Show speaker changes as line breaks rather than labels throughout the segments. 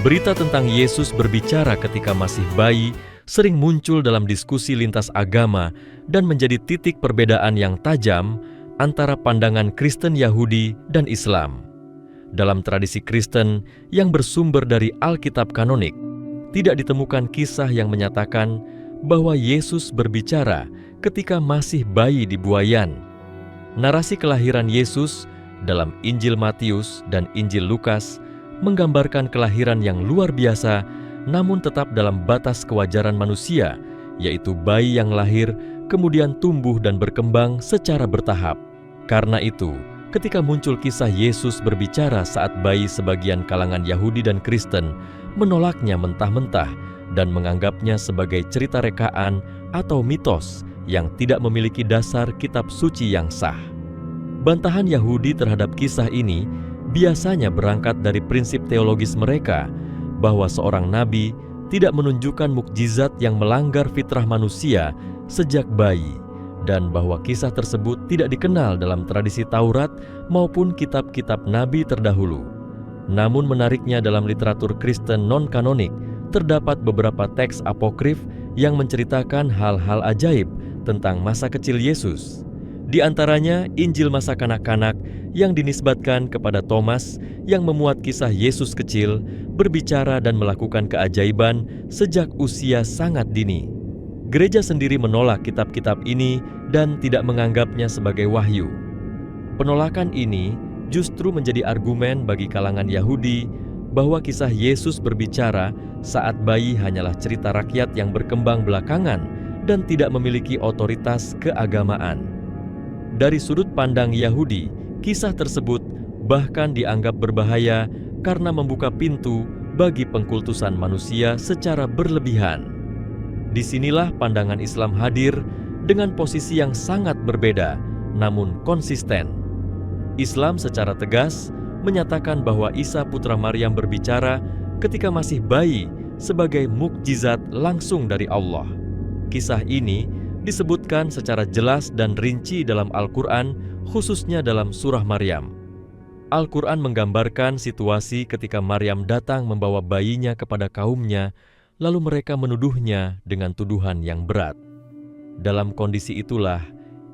Berita tentang Yesus berbicara ketika masih bayi sering muncul dalam diskusi lintas agama dan menjadi titik perbedaan yang tajam antara pandangan Kristen Yahudi dan Islam. Dalam tradisi Kristen yang bersumber dari Alkitab kanonik, tidak ditemukan kisah yang menyatakan bahwa Yesus berbicara ketika masih bayi di buayan. Narasi kelahiran Yesus dalam Injil Matius dan Injil Lukas menggambarkan kelahiran yang luar biasa, namun tetap dalam batas kewajaran manusia, yaitu bayi yang lahir kemudian tumbuh dan berkembang secara bertahap. Karena itu, ketika muncul kisah Yesus berbicara saat bayi, sebagian kalangan Yahudi dan Kristen menolaknya mentah-mentah dan menganggapnya sebagai cerita rekaan atau mitos yang tidak memiliki dasar kitab suci yang sah. Bantahan Yahudi terhadap kisah ini biasanya berangkat dari prinsip teologis mereka bahwa seorang nabi tidak menunjukkan mukjizat yang melanggar fitrah manusia sejak bayi, dan bahwa kisah tersebut tidak dikenal dalam tradisi Taurat maupun kitab-kitab nabi terdahulu. Namun menariknya, dalam literatur Kristen non-kanonik terdapat beberapa teks apokrif yang menceritakan hal-hal ajaib tentang masa kecil Yesus. Di antaranya Injil masa kanak-kanak yang dinisbatkan kepada Thomas yang memuat kisah Yesus kecil berbicara dan melakukan keajaiban sejak usia sangat dini. Gereja sendiri menolak kitab-kitab ini dan tidak menganggapnya sebagai wahyu. Penolakan ini justru menjadi argumen bagi kalangan Yahudi bahwa kisah Yesus berbicara saat bayi hanyalah cerita rakyat yang berkembang belakangan dan tidak memiliki otoritas keagamaan. Dari sudut pandang Yahudi, kisah tersebut bahkan dianggap berbahaya karena membuka pintu bagi pengkultusan manusia secara berlebihan. Disinilah pandangan Islam hadir dengan posisi yang sangat berbeda, namun konsisten. Islam secara tegas menyatakan bahwa Isa putra Maryam berbicara ketika masih bayi sebagai mukjizat langsung dari Allah. Kisah ini disebutkan secara jelas dan rinci dalam Al-Quran, khususnya dalam surah Maryam. Al-Quran menggambarkan situasi ketika Maryam datang membawa bayinya kepada kaumnya, lalu mereka menuduhnya dengan tuduhan yang berat. Dalam kondisi itulah,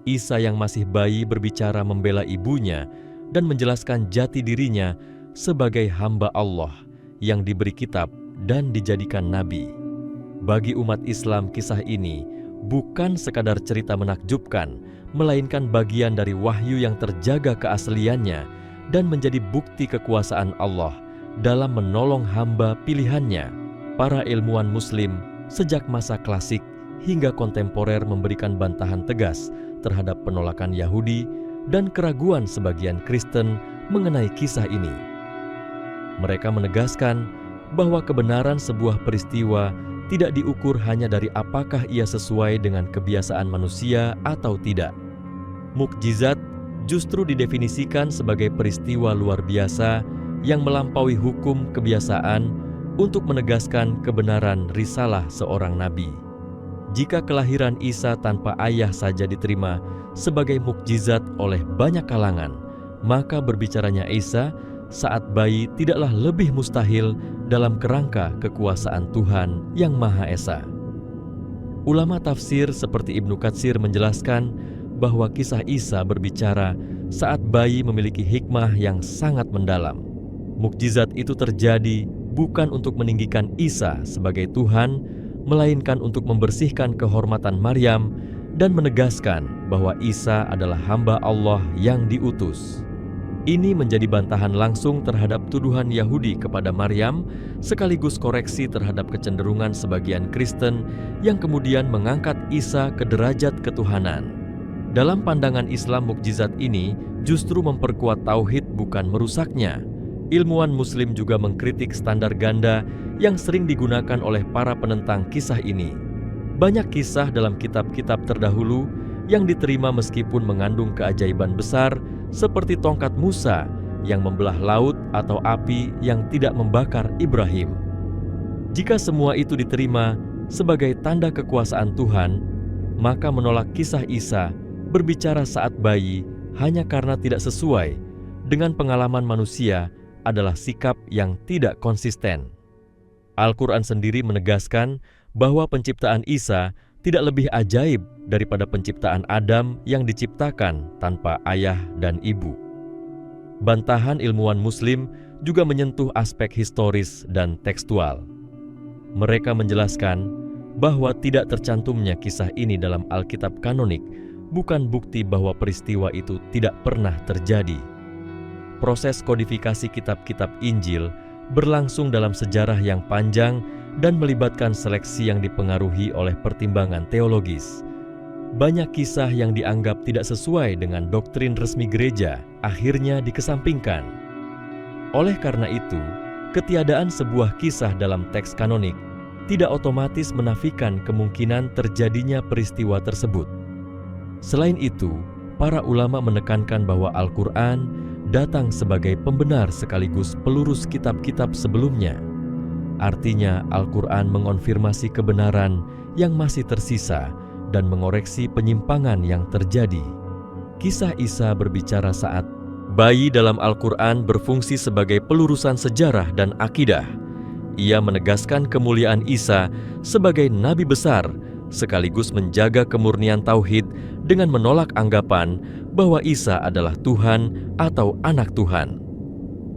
Isa yang masih bayi berbicara membela ibunya dan menjelaskan jati dirinya sebagai hamba Allah yang diberi kitab dan dijadikan nabi. Bagi umat Islam, kisah ini bukan sekadar cerita menakjubkan, melainkan bagian dari wahyu yang terjaga keasliannya dan menjadi bukti kekuasaan Allah dalam menolong hamba pilihannya. Para ilmuwan Muslim sejak masa klasik hingga kontemporer memberikan bantahan tegas terhadap penolakan Yahudi dan keraguan sebagian Kristen mengenai kisah ini. Mereka menegaskan bahwa kebenaran sebuah peristiwa tidak diukur hanya dari apakah ia sesuai dengan kebiasaan manusia atau tidak. Mukjizat justru didefinisikan sebagai peristiwa luar biasa yang melampaui hukum kebiasaan untuk menegaskan kebenaran risalah seorang nabi. Jika kelahiran Isa tanpa ayah saja diterima sebagai mukjizat oleh banyak kalangan, maka berbicaranya Isa saat bayi tidaklah lebih mustahil dalam kerangka kekuasaan Tuhan yang Maha Esa. Ulama tafsir seperti Ibnu Katsir menjelaskan bahwa kisah Isa berbicara saat bayi memiliki hikmah yang sangat mendalam. Mukjizat itu terjadi bukan untuk meninggikan Isa sebagai Tuhan, melainkan untuk membersihkan kehormatan Maryam dan menegaskan bahwa Isa adalah hamba Allah yang diutus. Ini menjadi bantahan langsung terhadap tuduhan Yahudi kepada Maryam, sekaligus koreksi terhadap kecenderungan sebagian Kristen yang kemudian mengangkat Isa ke derajat ketuhanan. Dalam pandangan Islam, mukjizat ini justru memperkuat tauhid, bukan merusaknya. Ilmuwan Muslim juga mengkritik standar ganda yang sering digunakan oleh para penentang kisah ini. Banyak kisah dalam kitab-kitab terdahulu yang diterima meskipun mengandung keajaiban besar, seperti tongkat Musa yang membelah laut atau api yang tidak membakar Ibrahim. Jika semua itu diterima sebagai tanda kekuasaan Tuhan, maka menolak kisah Isa berbicara saat bayi hanya karena tidak sesuai dengan pengalaman manusia adalah sikap yang tidak konsisten. Al-Quran sendiri menegaskan bahwa penciptaan Isa tidak lebih ajaib daripada penciptaan Adam yang diciptakan tanpa ayah dan ibu. Bantahan ilmuwan Muslim juga menyentuh aspek historis dan tekstual. Mereka menjelaskan bahwa tidak tercantumnya kisah ini dalam Alkitab kanonik bukan bukti bahwa peristiwa itu tidak pernah terjadi. Proses kodifikasi kitab-kitab Injil berlangsung dalam sejarah yang panjang dan melibatkan seleksi yang dipengaruhi oleh pertimbangan teologis. Banyak kisah yang dianggap tidak sesuai dengan doktrin resmi gereja akhirnya dikesampingkan. Oleh karena itu, ketiadaan sebuah kisah dalam teks kanonik tidak otomatis menafikan kemungkinan terjadinya peristiwa tersebut. Selain itu, para ulama menekankan bahwa Al-Quran datang sebagai pembenar sekaligus pelurus kitab-kitab sebelumnya. Artinya, Al-Quran mengonfirmasi kebenaran yang masih tersisa dan mengoreksi penyimpangan yang terjadi. Kisah Isa berbicara saat bayi dalam Al-Quran berfungsi sebagai pelurusan sejarah dan akidah. Ia menegaskan kemuliaan Isa sebagai nabi besar, sekaligus menjaga kemurnian tauhid dengan menolak anggapan bahwa Isa adalah Tuhan atau anak Tuhan.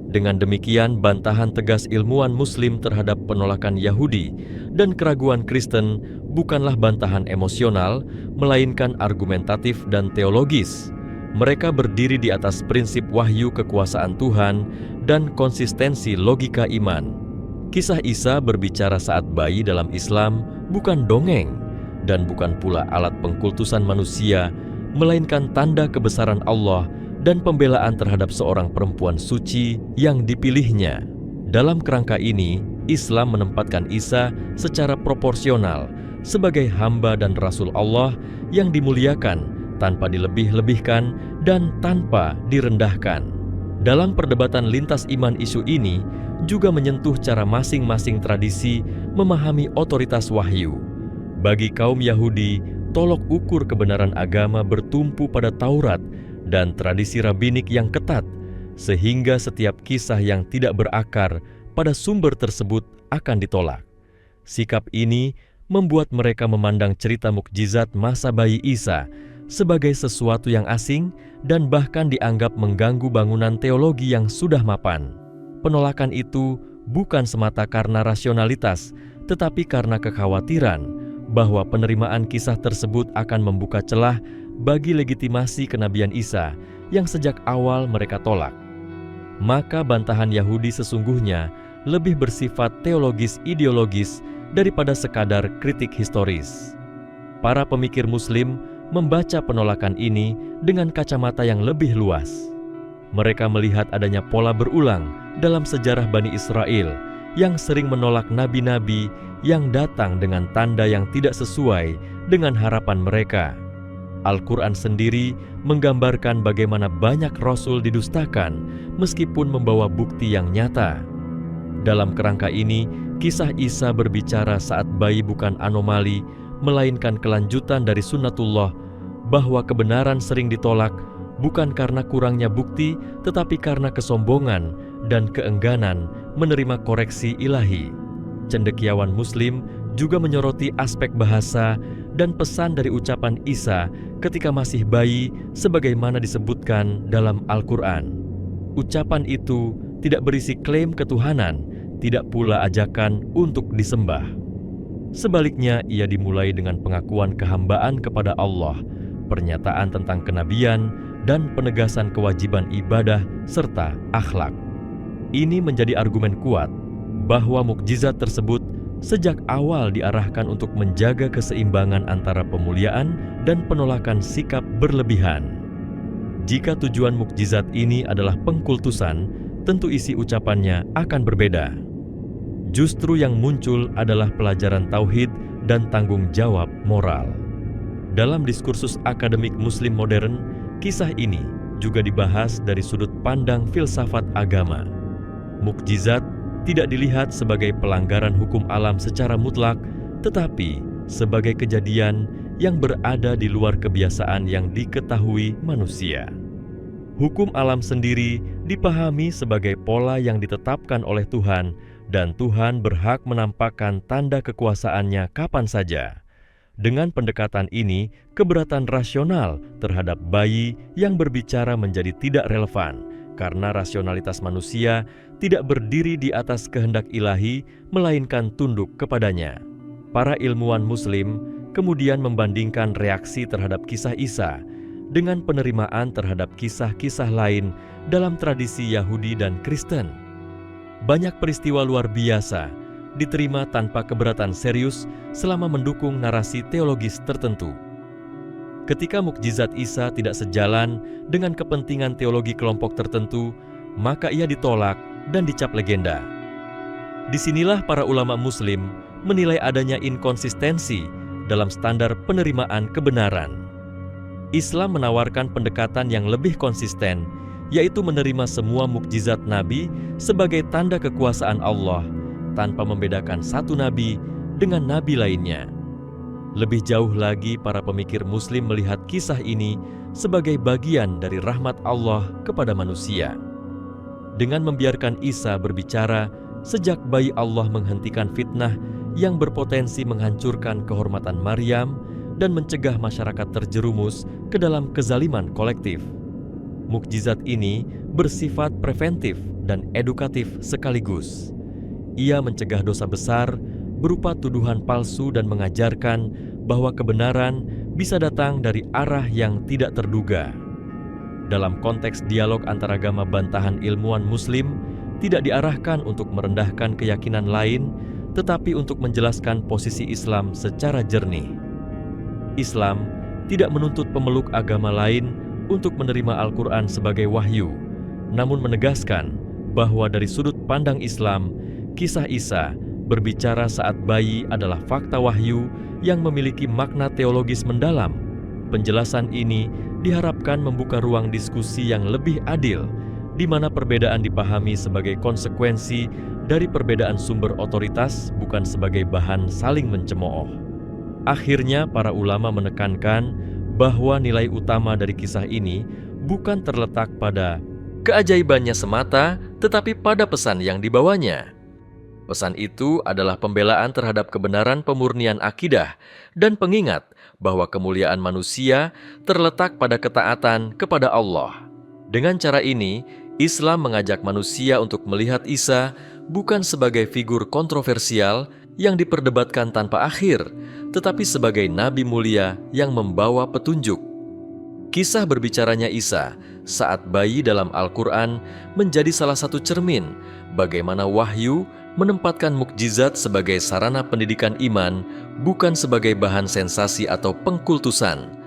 Dengan demikian, bantahan tegas ilmuwan Muslim terhadap penolakan Yahudi dan keraguan Kristen bukanlah bantahan emosional, melainkan argumentatif dan teologis. Mereka berdiri di atas prinsip wahyu kekuasaan Tuhan dan konsistensi logika iman. Kisah Isa berbicara saat bayi dalam Islam bukan dongeng dan bukan pula alat pengkultusan manusia, melainkan tanda kebesaran Allah dan pembelaan terhadap seorang perempuan suci yang dipilihnya. Dalam kerangka ini, Islam menempatkan Isa secara proporsional sebagai hamba dan rasul Allah yang dimuliakan tanpa dilebih-lebihkan dan tanpa direndahkan. Dalam perdebatan lintas iman, isu ini juga menyentuh cara masing-masing tradisi memahami otoritas wahyu. Bagi kaum Yahudi, tolok ukur kebenaran agama bertumpu pada Taurat dan tradisi rabbinik yang ketat, sehingga setiap kisah yang tidak berakar pada sumber tersebut akan ditolak. Sikap ini membuat mereka memandang cerita mukjizat masa bayi Isa sebagai sesuatu yang asing dan bahkan dianggap mengganggu bangunan teologi yang sudah mapan. Penolakan itu bukan semata karena rasionalitas, tetapi karena kekhawatiran bahwa penerimaan kisah tersebut akan membuka celah bagi legitimasi kenabian Isa yang sejak awal mereka tolak. Maka bantahan Yahudi sesungguhnya lebih bersifat teologis-ideologis daripada sekadar kritik historis. Para pemikir Muslim membaca penolakan ini dengan kacamata yang lebih luas. Mereka melihat adanya pola berulang dalam sejarah Bani Israel yang sering menolak nabi-nabi yang datang dengan tanda yang tidak sesuai dengan harapan mereka. Al-Quran sendiri menggambarkan bagaimana banyak rasul didustakan meskipun membawa bukti yang nyata. Dalam kerangka ini, kisah Isa berbicara saat bayi bukan anomali, melainkan kelanjutan dari sunnatullah, bahwa kebenaran sering ditolak bukan karena kurangnya bukti, tetapi karena kesombongan dan keengganan menerima koreksi ilahi. Cendekiawan Muslim juga menyoroti aspek bahasa dan pesan dari ucapan Isa ketika masih bayi sebagaimana disebutkan dalam Al-Quran. Ucapan itu tidak berisi klaim ketuhanan, tidak pula ajakan untuk disembah. Sebaliknya, ia dimulai dengan pengakuan kehambaan kepada Allah, pernyataan tentang kenabian, dan penegasan kewajiban ibadah serta akhlak. Ini menjadi argumen kuat bahwa mukjizat tersebut sejak awal diarahkan untuk menjaga keseimbangan antara pemuliaan dan penolakan sikap berlebihan. Jika tujuan mukjizat ini adalah pengkultusan, tentu isi ucapannya akan berbeda. Justru yang muncul adalah pelajaran tauhid dan tanggung jawab moral. Dalam diskursus akademik Muslim modern, kisah ini juga dibahas dari sudut pandang filsafat agama. Mukjizat tidak dilihat sebagai pelanggaran hukum alam secara mutlak, tetapi sebagai kejadian yang berada di luar kebiasaan yang diketahui manusia. Hukum alam sendiri dipahami sebagai pola yang ditetapkan oleh Tuhan, dan Tuhan berhak menampakkan tanda kekuasaannya kapan saja. Dengan pendekatan ini, keberatan rasional terhadap bayi yang berbicara menjadi tidak relevan, karena rasionalitas manusia tidak berdiri di atas kehendak ilahi, melainkan tunduk kepadanya. Para ilmuwan Muslim kemudian membandingkan reaksi terhadap kisah Isa dengan penerimaan terhadap kisah-kisah lain dalam tradisi Yahudi dan Kristen. Banyak peristiwa luar biasa diterima tanpa keberatan serius selama mendukung narasi teologis tertentu. Ketika mukjizat Isa tidak sejalan dengan kepentingan teologi kelompok tertentu, maka ia ditolak dan dicap legenda. Disinilah para ulama Muslim menilai adanya inkonsistensi dalam standar penerimaan kebenaran. Islam menawarkan pendekatan yang lebih konsisten, yaitu menerima semua mukjizat Nabi sebagai tanda kekuasaan Allah, tanpa membedakan satu nabi dengan nabi lainnya. Lebih jauh lagi, para pemikir Muslim melihat kisah ini sebagai bagian dari rahmat Allah kepada manusia. Dengan membiarkan Isa berbicara, sejak bayi Allah menghentikan fitnah yang berpotensi menghancurkan kehormatan Maryam dan mencegah masyarakat terjerumus ke dalam kezaliman kolektif. Mukjizat ini bersifat preventif dan edukatif sekaligus. Ia mencegah dosa besar berupa tuduhan palsu dan mengajarkan bahwa kebenaran bisa datang dari arah yang tidak terduga. Dalam konteks dialog antaragama, bantahan ilmuwan Muslim tidak diarahkan untuk merendahkan keyakinan lain, tetapi untuk menjelaskan posisi Islam secara jernih. Islam tidak menuntut pemeluk agama lain untuk menerima Al-Quran sebagai wahyu, namun menegaskan bahwa dari sudut pandang Islam, kisah Isa berbicara saat bayi adalah fakta wahyu yang memiliki makna teologis mendalam. Penjelasan ini diharapkan membuka ruang diskusi yang lebih adil, di mana perbedaan dipahami sebagai konsekuensi dari perbedaan sumber otoritas, bukan sebagai bahan saling mencemooh. Akhirnya, para ulama menekankan bahwa nilai utama dari kisah ini bukan terletak pada keajaibannya semata, tetapi pada pesan yang dibawanya. Pesan itu adalah pembelaan terhadap kebenaran pemurnian akidah dan pengingat bahwa kemuliaan manusia terletak pada ketaatan kepada Allah. Dengan cara ini, Islam mengajak manusia untuk melihat Isa bukan sebagai figur kontroversial yang diperdebatkan tanpa akhir, tetapi sebagai nabi mulia yang membawa petunjuk. Kisah berbicaranya Isa saat bayi dalam Al-Quran menjadi salah satu cermin bagaimana wahyu menempatkan mukjizat sebagai sarana pendidikan iman, bukan sebagai bahan sensasi atau pengkultusan.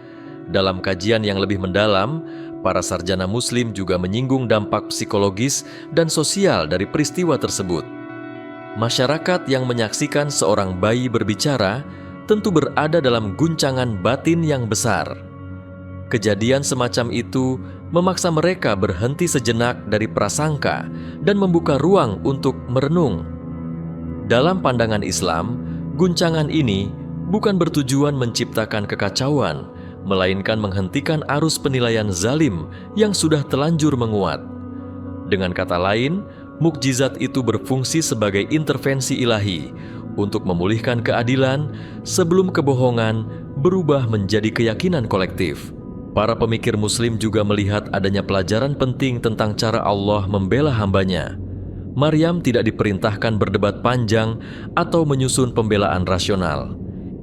Dalam kajian yang lebih mendalam, para sarjana Muslim juga menyinggung dampak psikologis dan sosial dari peristiwa tersebut. Masyarakat yang menyaksikan seorang bayi berbicara tentu berada dalam guncangan batin yang besar. Kejadian semacam itu memaksa mereka berhenti sejenak dari prasangka dan membuka ruang untuk merenung. Dalam pandangan Islam, guncangan ini bukan bertujuan menciptakan kekacauan, melainkan menghentikan arus penilaian zalim yang sudah telanjur menguat. Dengan kata lain, mukjizat itu berfungsi sebagai intervensi ilahi untuk memulihkan keadilan sebelum kebohongan berubah menjadi keyakinan kolektif. Para pemikir Muslim juga melihat adanya pelajaran penting tentang cara Allah membela hambanya. Maryam tidak diperintahkan berdebat panjang atau menyusun pembelaan rasional.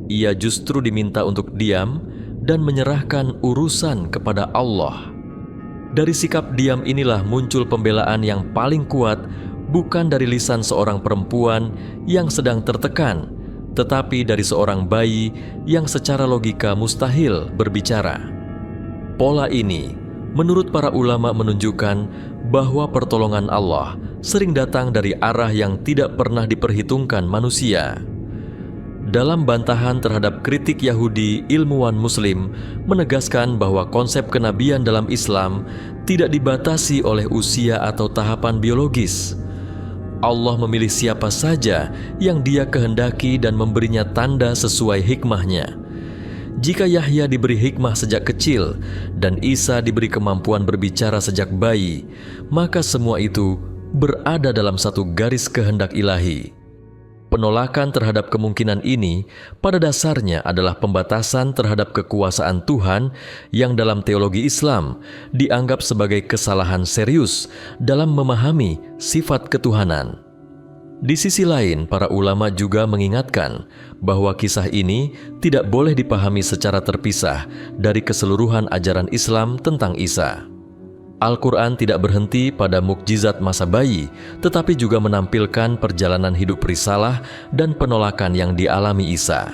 Ia justru diminta untuk diam dan menyerahkan urusan kepada Allah. Dari sikap diam inilah muncul pembelaan yang paling kuat, bukan dari lisan seorang perempuan yang sedang tertekan, tetapi dari seorang bayi yang secara logika mustahil berbicara. Pola ini, menurut para ulama, menunjukkan bahwa pertolongan Allah sering datang dari arah yang tidak pernah diperhitungkan manusia. Dalam bantahan terhadap kritik Yahudi, ilmuwan Muslim menegaskan bahwa konsep kenabian dalam Islam tidak dibatasi oleh usia atau tahapan biologis. Allah memilih siapa saja yang Dia kehendaki dan memberinya tanda sesuai hikmahnya. Jika Yahya diberi hikmah sejak kecil dan Isa diberi kemampuan berbicara sejak bayi, maka semua itu berada dalam satu garis kehendak ilahi. Penolakan terhadap kemungkinan ini pada dasarnya adalah pembatasan terhadap kekuasaan Tuhan yang dalam teologi Islam dianggap sebagai kesalahan serius dalam memahami sifat ketuhanan. Di sisi lain, para ulama juga mengingatkan bahwa kisah ini tidak boleh dipahami secara terpisah dari keseluruhan ajaran Islam tentang Isa. Al-Quran tidak berhenti pada mukjizat masa bayi, tetapi juga menampilkan perjalanan hidup risalah dan penolakan yang dialami Isa.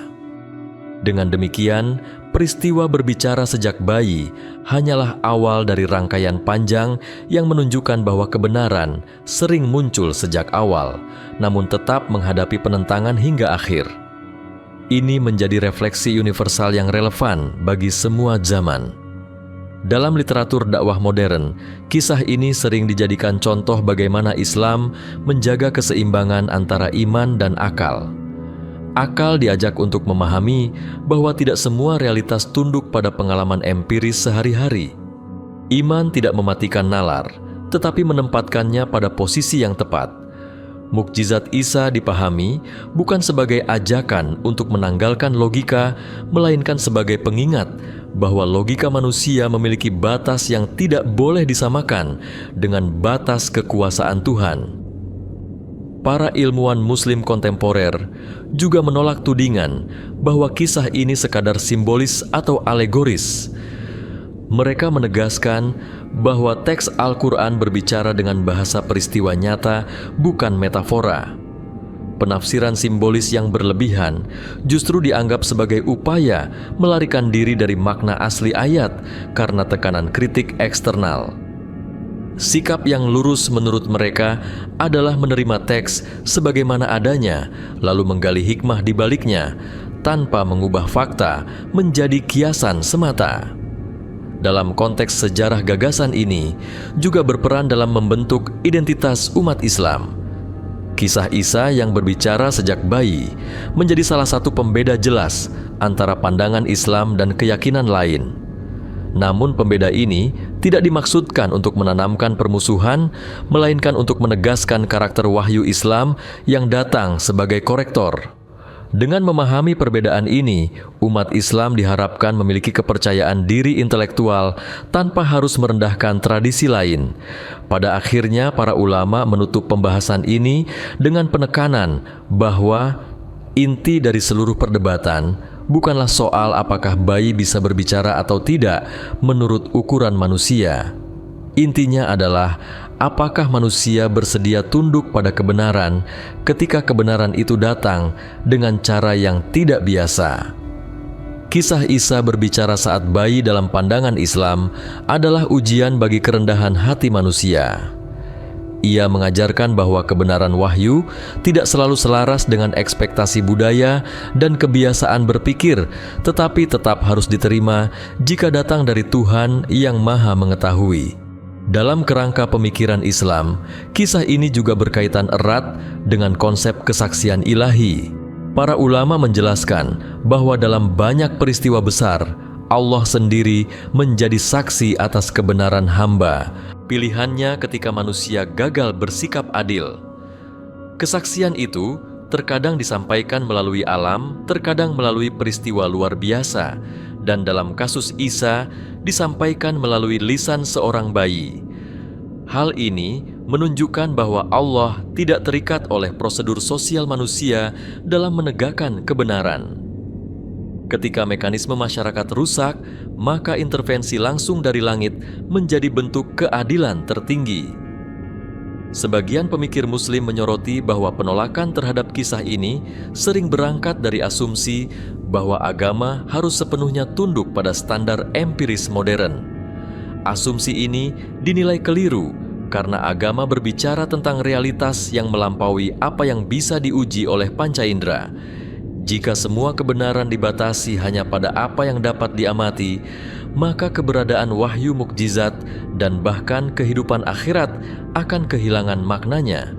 Dengan demikian, peristiwa berbicara sejak bayi hanyalah awal dari rangkaian panjang yang menunjukkan bahwa kebenaran sering muncul sejak awal, namun tetap menghadapi penentangan hingga akhir. Ini menjadi refleksi universal yang relevan bagi semua zaman. Dalam literatur dakwah modern, kisah ini sering dijadikan contoh bagaimana Islam menjaga keseimbangan antara iman dan akal. Akal diajak untuk memahami bahwa tidak semua realitas tunduk pada pengalaman empiris sehari-hari. Iman tidak mematikan nalar, tetapi menempatkannya pada posisi yang tepat. Mukjizat Isa dipahami bukan sebagai ajakan untuk menanggalkan logika, melainkan sebagai pengingat bahwa logika manusia memiliki batas yang tidak boleh disamakan dengan batas kekuasaan Tuhan. Para ilmuwan Muslim kontemporer juga menolak tudingan bahwa kisah ini sekadar simbolis atau alegoris. Mereka menegaskan bahwa teks Al-Quran berbicara dengan bahasa peristiwa nyata, bukan metafora. Penafsiran simbolis yang berlebihan justru dianggap sebagai upaya melarikan diri dari makna asli ayat karena tekanan kritik eksternal. Sikap yang lurus menurut mereka adalah menerima teks sebagaimana adanya, lalu menggali hikmah di baliknya, tanpa mengubah fakta menjadi kiasan semata. Dalam konteks sejarah, gagasan ini juga berperan dalam membentuk identitas umat Islam. Kisah Isa yang berbicara sejak bayi menjadi salah satu pembeda jelas antara pandangan Islam dan keyakinan lain. Namun pembeda ini tidak dimaksudkan untuk menanamkan permusuhan, melainkan untuk menegaskan karakter wahyu Islam yang datang sebagai korektor. Dengan memahami perbedaan ini, umat Islam diharapkan memiliki kepercayaan diri intelektual tanpa harus merendahkan tradisi lain. Pada akhirnya, para ulama menutup pembahasan ini dengan penekanan bahwa inti dari seluruh perdebatan bukanlah soal apakah bayi bisa berbicara atau tidak menurut ukuran manusia. Intinya adalah apakah manusia bersedia tunduk pada kebenaran ketika kebenaran itu datang dengan cara yang tidak biasa. Kisah Isa berbicara saat bayi dalam pandangan Islam adalah ujian bagi kerendahan hati manusia. Ia mengajarkan bahwa kebenaran wahyu tidak selalu selaras dengan ekspektasi budaya dan kebiasaan berpikir, tetapi tetap harus diterima jika datang dari Tuhan yang Maha Mengetahui. Dalam kerangka pemikiran Islam, kisah ini juga berkaitan erat dengan konsep kesaksian ilahi. Para ulama menjelaskan bahwa dalam banyak peristiwa besar, Allah sendiri menjadi saksi atas kebenaran hamba. Pilihannya ketika manusia gagal bersikap adil. Kesaksian itu terkadang disampaikan melalui alam, terkadang melalui peristiwa luar biasa, dan dalam kasus Isa disampaikan melalui lisan seorang bayi. Hal ini menunjukkan bahwa Allah tidak terikat oleh prosedur sosial manusia dalam menegakkan kebenaran. Ketika mekanisme masyarakat rusak, maka intervensi langsung dari langit menjadi bentuk keadilan tertinggi. Sebagian pemikir Muslim menyoroti bahwa penolakan terhadap kisah ini sering berangkat dari asumsi bahwa agama harus sepenuhnya tunduk pada standar empiris modern. Asumsi ini dinilai keliru karena agama berbicara tentang realitas yang melampaui apa yang bisa diuji oleh panca indera. Jika semua kebenaran dibatasi hanya pada apa yang dapat diamati, maka keberadaan wahyu mukjizat dan bahkan kehidupan akhirat akan kehilangan maknanya.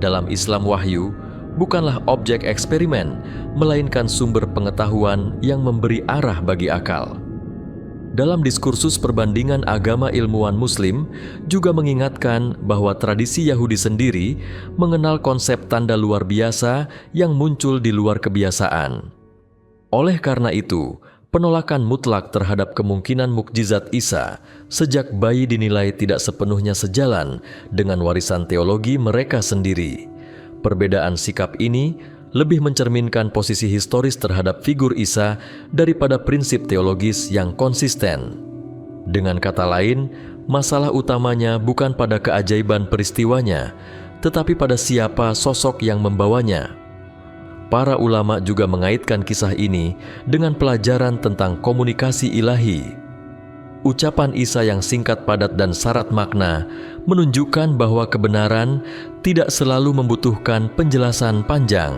Dalam Islam wahyu, bukanlah objek eksperimen, melainkan sumber pengetahuan yang memberi arah bagi akal. Dalam diskursus perbandingan agama ilmuwan Muslim juga mengingatkan bahwa tradisi Yahudi sendiri mengenal konsep tanda luar biasa yang muncul di luar kebiasaan. Oleh karena itu, penolakan mutlak terhadap kemungkinan mukjizat Isa sejak bayi dinilai tidak sepenuhnya sejalan dengan warisan teologi mereka sendiri. Perbedaan sikap ini lebih mencerminkan posisi historis terhadap figur Isa daripada prinsip teologis yang konsisten. Dengan kata lain, masalah utamanya bukan pada keajaiban peristiwanya, tetapi pada siapa sosok yang membawanya. Para ulama juga mengaitkan kisah ini dengan pelajaran tentang komunikasi ilahi. Ucapan Isa yang singkat, padat, dan syarat makna menunjukkan bahwa kebenaran tidak selalu membutuhkan penjelasan panjang.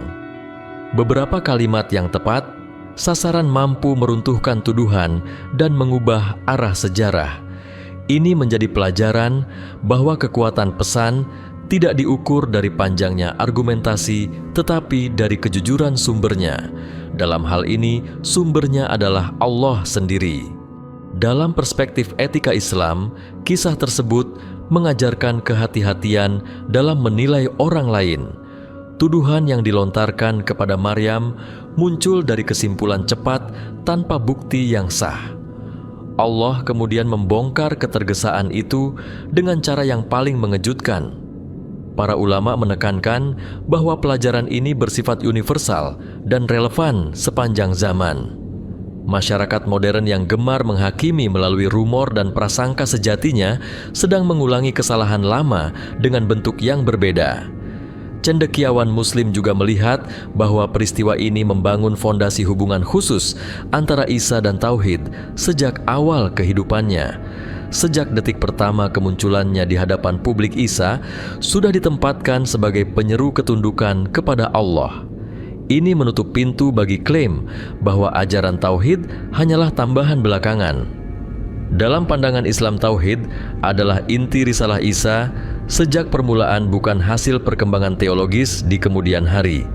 Beberapa kalimat yang tepat, sasaran mampu meruntuhkan tuduhan dan mengubah arah sejarah. Ini menjadi pelajaran bahwa kekuatan pesan tidak diukur dari panjangnya argumentasi, tetapi dari kejujuran sumbernya. Dalam hal ini, sumbernya adalah Allah sendiri. Dalam perspektif etika Islam, kisah tersebut mengajarkan kehati-hatian dalam menilai orang lain. Tuduhan yang dilontarkan kepada Maryam muncul dari kesimpulan cepat tanpa bukti yang sah. Allah kemudian membongkar ketergesaan itu dengan cara yang paling mengejutkan. Para ulama menekankan bahwa pelajaran ini bersifat universal dan relevan sepanjang zaman. Masyarakat modern yang gemar menghakimi melalui rumor dan prasangka sejatinya sedang mengulangi kesalahan lama dengan bentuk yang berbeda. Cendekiawan Muslim juga melihat bahwa peristiwa ini membangun fondasi hubungan khusus antara Isa dan Tauhid sejak awal kehidupannya. Sejak detik pertama kemunculannya di hadapan publik, Isa sudah ditempatkan sebagai penyeru ketundukan kepada Allah. Ini menutup pintu bagi klaim bahwa ajaran Tauhid hanyalah tambahan belakangan. Dalam pandangan Islam, Tauhid adalah inti risalah Isa sejak permulaan, bukan hasil perkembangan teologis di kemudian hari.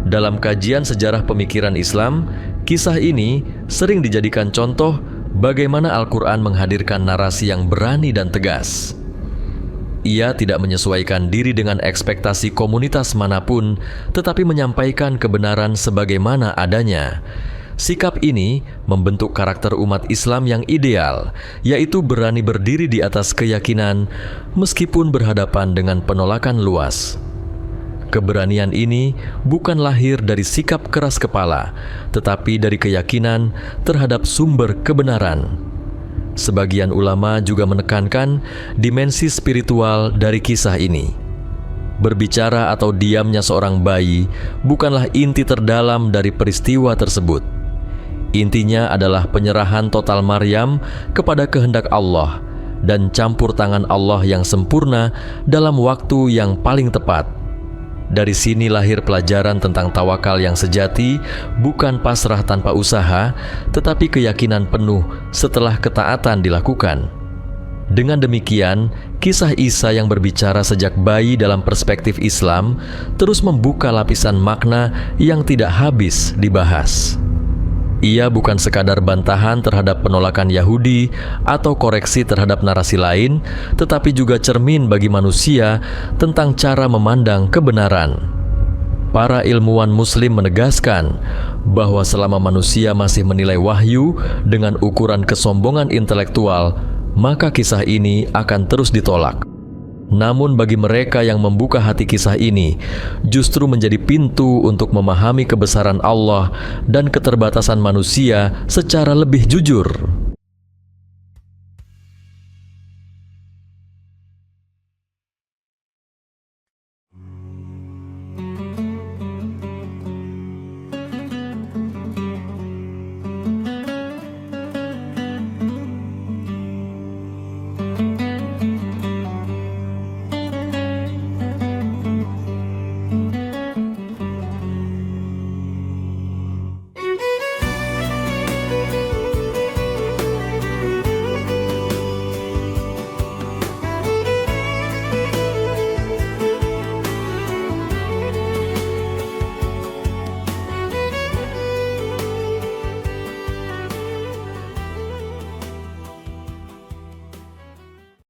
Dalam kajian sejarah pemikiran Islam, kisah ini sering dijadikan contoh bagaimana Al-Quran menghadirkan narasi yang berani dan tegas. Ia tidak menyesuaikan diri dengan ekspektasi komunitas manapun, tetapi menyampaikan kebenaran sebagaimana adanya. Sikap ini membentuk karakter umat Islam yang ideal, yaitu berani berdiri di atas keyakinan meskipun berhadapan dengan penolakan luas. Keberanian ini bukan lahir dari sikap keras kepala, tetapi dari keyakinan terhadap sumber kebenaran. Sebagian ulama juga menekankan dimensi spiritual dari kisah ini. Berbicara atau diamnya seorang bayi bukanlah inti terdalam dari peristiwa tersebut. Intinya adalah penyerahan total Maryam kepada kehendak Allah dan campur tangan Allah yang sempurna dalam waktu yang paling tepat. Dari sini lahir pelajaran tentang tawakal yang sejati, bukan pasrah tanpa usaha, tetapi keyakinan penuh setelah ketaatan dilakukan. Dengan demikian, kisah Isa yang berbicara sejak bayi dalam perspektif Islam terus membuka lapisan makna yang tidak habis dibahas. Ia bukan sekadar bantahan terhadap penolakan Yahudi atau koreksi terhadap narasi lain, tetapi juga cermin bagi manusia tentang cara memandang kebenaran. Para ilmuwan Muslim menegaskan bahwa selama manusia masih menilai wahyu dengan ukuran kesombongan intelektual, maka kisah ini akan terus ditolak. Namun bagi mereka yang membuka hati, kisah ini justru menjadi pintu untuk memahami kebesaran Allah dan keterbatasan manusia secara lebih jujur.